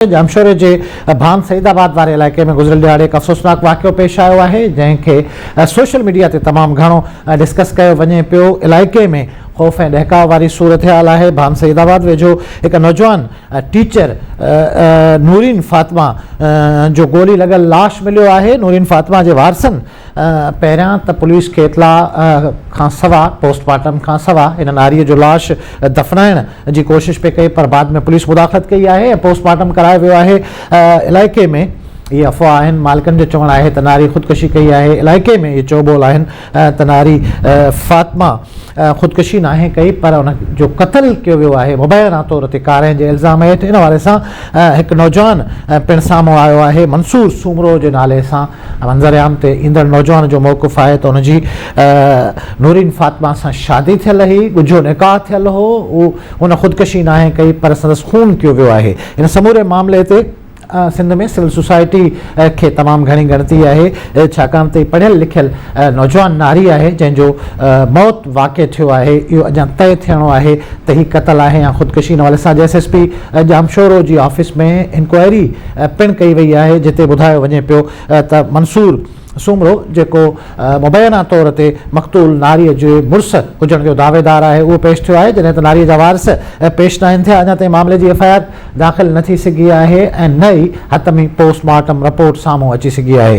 जामशोरे जे भान सईदाबाद वारे इलाइक़े में गुज़िरियल ॾियारे एक अफ़सोसनाक वाक़ियो पेश आयो आहे, जंहिंखे सोशल मीडिया ते तमामु घणो डिस्कस कयो वञे पियो। इलाइक़े में ख़ौफ़ ऐं ॾहकाव वारी सूरत हाल आहे। भान सईदाबाद वेझो हिकु नौजवान टीचर नूरीन फ़ातिमा जो गोली लॻल लाश मिलियो आहे। नूरीन फ़ातिमा जे वारसनि पहिरियां त पुलिस खे इतला खां सवा पोस्टमार्टम खां सवा इन नारीअ जो लाश दफ़नाइण जी कोशिश पे कई, पर बाद में पुलिस मुदाख़लत कई आहे ऐं पोस्टमार्टम करायो वियो आहे। इलाइक़े में ये अफ़वाह आहिनि, मालिकनि जो चवणु आहे त नारी ख़ुदकुशी कई आहे। इलाइक़े में ये चौबोल आहिनि त नारी फ़ातिमा ख़ुदकुशी नाहे कई, पर उन जो क़त्ल कयो वियो आहे मुबैना तौर ते कारे जे इल्ज़ाम हेठि। इन वारे सां हिकु नौजवान पिणु साम्हूं आयो आहे, मंसूर सूमरो जे नाले सां। मंज़रिआम ते ईंदड़ नौजवान जो मौक़िफ़ आहे त उनजी नूरीन फ़ातिमा सां शादी थियल हुई, ॻुझो निकाह थियल हो। उन ख़ुदकुशी नाहे कई, पर संदसि खून कयो वियो आहे। इन समूरे मामले ते सिंध में सिविल सोसाइटी खे तमामु घणी ॻणती आहे, छाकाणि त पढ़ियल लिखियल नौजवान नारी आहे जंहिंजो मौत वाक़िअ थियो आहे। इहो अञा तइ थियणो आहे त हीउ क़त्ल आहे या ख़ुदकुशी। इन हवाले सां JSSP जामशोरो जी ऑफिस में इंक्वायरी पिणु कई वई आहे, जिते ॿुधायो वञे पियो त मंसूर सूमरो जेको मुबैना तौर ते मक़तूल नारीअ जे मुड़ुस हुजण जो दावेदार आहे, उहो पेश थियो आहे, जॾहिं त नारीअ जा वारिस पेश न आहिनि थिया। अञा ताईं मामले जी FIR दाख़िल न थी सघी आहे ऐं न ई हतमी पोस्टमार्टम रिपोर्ट साम्हूं अची सघी आहे।